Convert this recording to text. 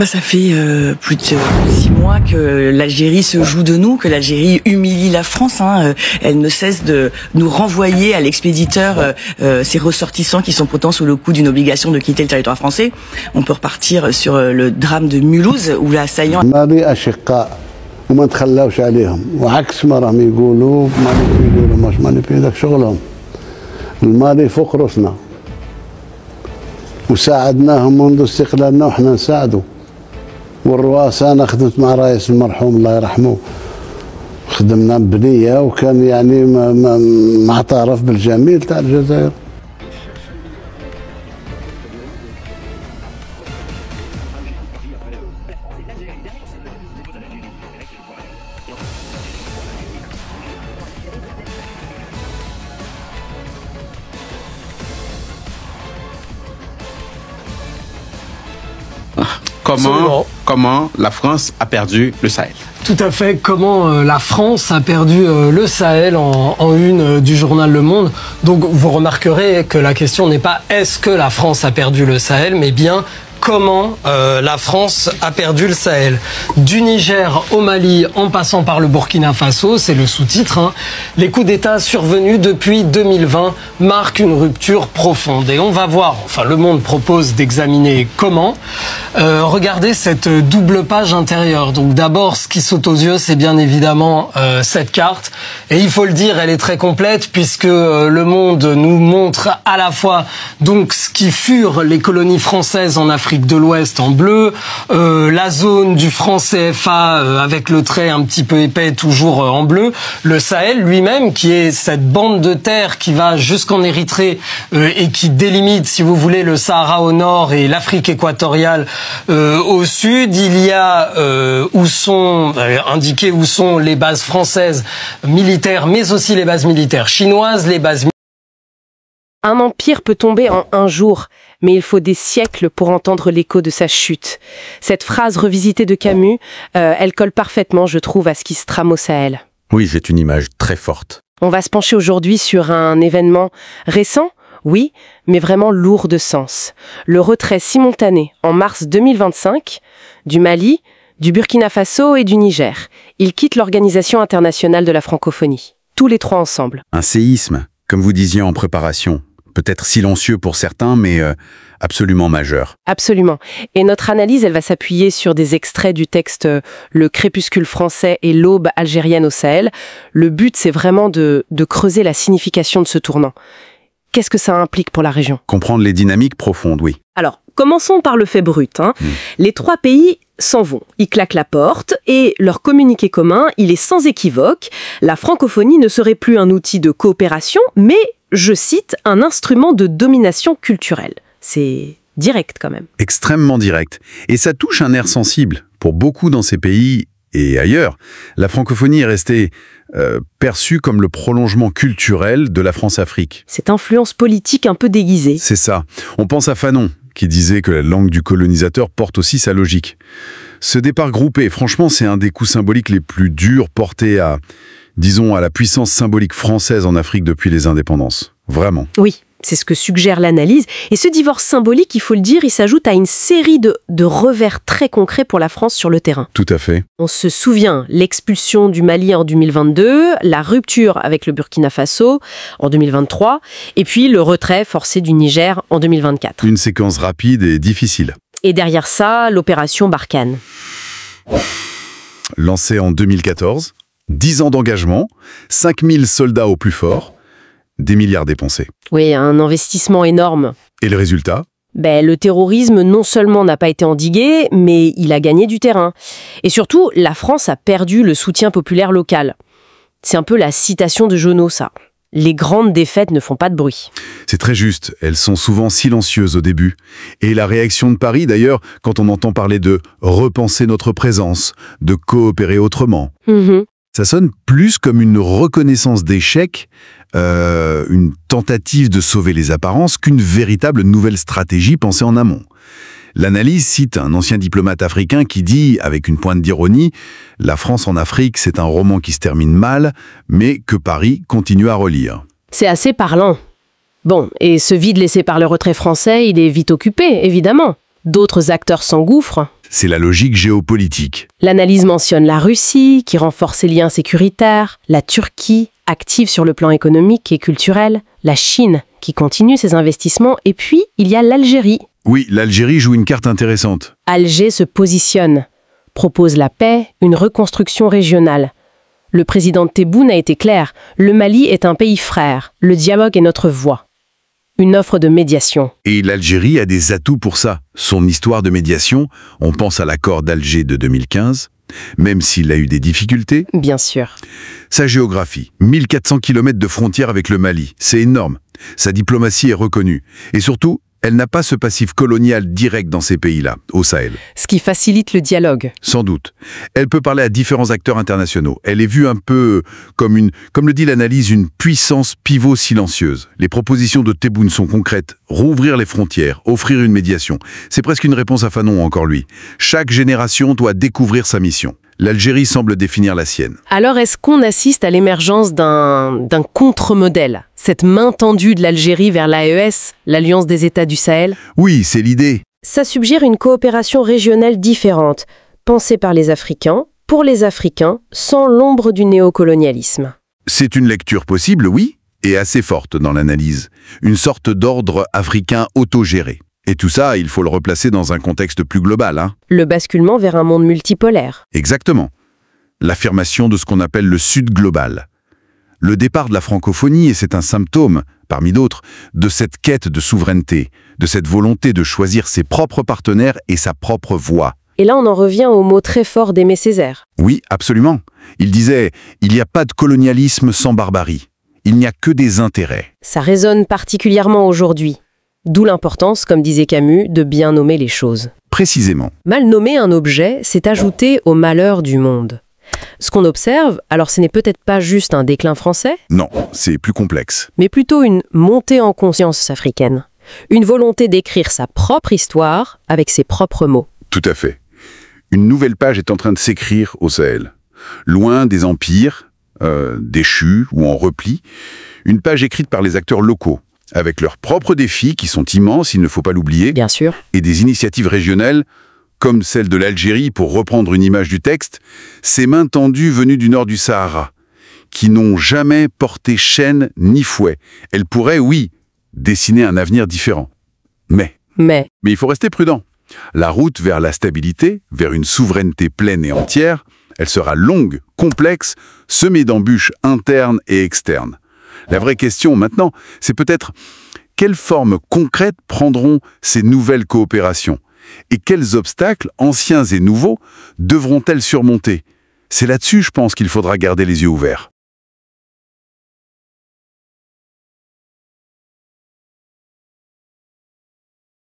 Ça fait plus de 6 mois que l'Algérie se joue de nous, que l'Algérie humilie la France. Elle ne cesse de nous renvoyer à l'expéditeur ces ressortissants qui sont pourtant sous le coup d'une obligation de quitter le territoire français. On peut repartir sur le drame de Mulhouse où l'assaillant... وما نتخلاوش عليهم وعكس ما راهم يقولوا مش مانيبيولو داك شغلهم الماضي فوق راسنا وساعدناهم منذ استقلالنا وحنا نساعدوا والرؤساء انا خدمت مع رئيس المرحوم الله يرحمه خدمنا بنيه وكان يعني معترف بالجميل تاع الجزائر. Comment la France a perdu le Sahel? Tout à fait, comment la France a perdu le Sahel en une du journal Le Monde. Donc vous remarquerez que la question n'est pas est-ce que la France a perdu le Sahel, mais bien comment la France a perdu le Sahel. Du Niger au Mali en passant par le Burkina Faso, c'est le sous-titre. Les coups d'État survenus depuis 2020 marquent une rupture profonde. Et on va voir, enfin Le Monde propose d'examiner comment. Regardez cette double page intérieure. Donc d'abord, ce qui saute aux yeux, c'est bien évidemment cette carte. Et il faut le dire, elle est très complète puisque Le Monde nous montre à la fois donc ce qui furent les colonies françaises en Afrique de l'Ouest en bleu, la zone du franc CFA avec le trait un petit peu épais toujours en bleu, le Sahel lui-même qui est cette bande de terre qui va jusqu'en Érythrée et qui délimite, si vous voulez, le Sahara au nord et l'Afrique équatoriale au sud. Il y a indiqué où sont les bases françaises militaires, mais aussi les bases militaires chinoises, les bases... Un empire peut tomber en un jour, mais il faut des siècles pour entendre l'écho de sa chute. Cette phrase revisitée de Camus, elle colle parfaitement, je trouve, à ce qui se trame au Sahel. Oui, c'est une image très forte. On va se pencher aujourd'hui sur un événement récent, oui, mais vraiment lourd de sens. Le retrait simultané, en mars 2025, du Mali, du Burkina Faso et du Niger. Ils quittent l'Organisation internationale de la francophonie, tous les trois ensemble. Un séisme, comme vous disiez en préparation. Peut-être silencieux pour certains, mais absolument majeur. Absolument. Et notre analyse, elle va s'appuyer sur des extraits du texte « Le crépuscule français et l'aube algérienne au Sahel ». Le but, c'est vraiment de creuser la signification de ce tournant. Qu'est-ce que ça implique pour la région? Comprendre les dynamiques profondes, oui. Alors, commençons par le fait brut. Les trois pays s'en vont. Ils claquent la porte et leur communiqué commun, il est sans équivoque. La francophonie ne serait plus un outil de coopération, mais, je cite, un instrument de domination culturelle. C'est direct quand même. Extrêmement direct. Et ça touche un nerf sensible. Pour beaucoup dans ces pays et ailleurs, la francophonie est restée perçue comme le prolongement culturel de la France-Afrique. Cette influence politique un peu déguisée. C'est ça. On pense à Fanon, qui disait que la langue du colonisateur porte aussi sa logique. Ce départ groupé, franchement, c'est un des coups symboliques les plus durs portés à, disons, à la puissance symbolique française en Afrique depuis les indépendances. Vraiment. Oui, c'est ce que suggère l'analyse. Et ce divorce symbolique, il faut le dire, il s'ajoute à une série de revers très concrets pour la France sur le terrain. Tout à fait. On se souvient, l'expulsion du Mali en 2022, la rupture avec le Burkina Faso en 2023, et puis le retrait forcé du Niger en 2024. Une séquence rapide et difficile. Et derrière ça, l'opération Barkhane. Lancée en 2014, 10 ans d'engagement, 5000 soldats au plus fort, des milliards dépensés. Oui, un investissement énorme. Et le résultat? Le terrorisme non seulement n'a pas été endigué, mais il a gagné du terrain. Et surtout, la France a perdu le soutien populaire local. C'est un peu la citation de Jonot, ça. Les grandes défaites ne font pas de bruit. C'est très juste, elles sont souvent silencieuses au début. Et la réaction de Paris, d'ailleurs, quand on entend parler de repenser notre présence, de coopérer autrement, ça sonne plus comme une reconnaissance d'échec, une tentative de sauver les apparences, qu'une véritable nouvelle stratégie pensée en amont. L'analyse cite un ancien diplomate africain qui dit, avec une pointe d'ironie, « La France en Afrique, c'est un roman qui se termine mal, mais que Paris continue à relire. » C'est assez parlant. Bon, et ce vide laissé par le retrait français, il est vite occupé, évidemment. D'autres acteurs s'engouffrent. C'est la logique géopolitique. L'analyse mentionne la Russie, qui renforce ses liens sécuritaires, la Turquie, active sur le plan économique et culturel, la Chine, qui continue ses investissements, et puis il y a l'Algérie. Oui, l'Algérie joue une carte intéressante. Alger se positionne, propose la paix, une reconstruction régionale. Le président Tebboune a été clair, le Mali est un pays frère, le dialogue est notre voie. Une offre de médiation. Et l'Algérie a des atouts pour ça. Son histoire de médiation, on pense à l'accord d'Alger de 2015, même s'il a eu des difficultés. Bien sûr. Sa géographie, 1400 km de frontière avec le Mali, c'est énorme. Sa diplomatie est reconnue. Et surtout, elle n'a pas ce passif colonial direct dans ces pays-là, au Sahel. Ce qui facilite le dialogue. Sans doute. Elle peut parler à différents acteurs internationaux. Elle est vue un peu comme le dit l'analyse, une puissance pivot silencieuse. Les propositions de Tebboune sont concrètes. Rouvrir les frontières, offrir une médiation. C'est presque une réponse à Fanon, encore lui. Chaque génération doit découvrir sa mission. L'Algérie semble définir la sienne. Alors est-ce qu'on assiste à l'émergence d'un contre-modèle? Cette main tendue de l'Algérie vers l'AES, l'Alliance des États du Sahel? Oui, c'est l'idée. Ça suggère une coopération régionale différente, pensée par les Africains, pour les Africains, sans l'ombre du néocolonialisme. C'est une lecture possible, oui, et assez forte dans l'analyse. Une sorte d'ordre africain autogéré. Et tout ça, il faut le replacer dans un contexte plus global, hein. Le basculement vers un monde multipolaire. Exactement. L'affirmation de ce qu'on appelle le Sud global. Le départ de la francophonie, et c'est un symptôme, parmi d'autres, de cette quête de souveraineté, de cette volonté de choisir ses propres partenaires et sa propre voie. Et là, on en revient au mot très fort d'Aimé Césaire. Oui, absolument. Il disait « Il n'y a pas de colonialisme sans barbarie. Il n'y a que des intérêts. » Ça résonne particulièrement aujourd'hui. D'où l'importance, comme disait Camus, de bien nommer les choses. Précisément. Mal nommer un objet, c'est ajouter au malheur du monde. Ce qu'on observe, alors ce n'est peut-être pas juste un déclin français, Non, c'est plus complexe. mais plutôt une montée en conscience africaine. Une volonté d'écrire sa propre histoire avec ses propres mots. Tout à fait. Une nouvelle page est en train de s'écrire au Sahel. Loin des empires, déchus ou en repli, une page écrite par les acteurs locaux, avec leurs propres défis qui sont immenses, il ne faut pas l'oublier, Bien sûr. et des initiatives régionales, comme celle de l'Algérie, pour reprendre une image du texte, ces mains tendues venues du nord du Sahara, qui n'ont jamais porté chaîne ni fouet. Elles pourraient, oui, dessiner un avenir différent. Mais il faut rester prudent. La route vers la stabilité, vers une souveraineté pleine et entière, elle sera longue, complexe, semée d'embûches internes et externes. La vraie question maintenant, c'est peut-être quelle forme concrète prendront ces nouvelles coopérations et quels obstacles, anciens et nouveaux, devront-elles surmonter? C'est là-dessus, je pense, qu'il faudra garder les yeux ouverts.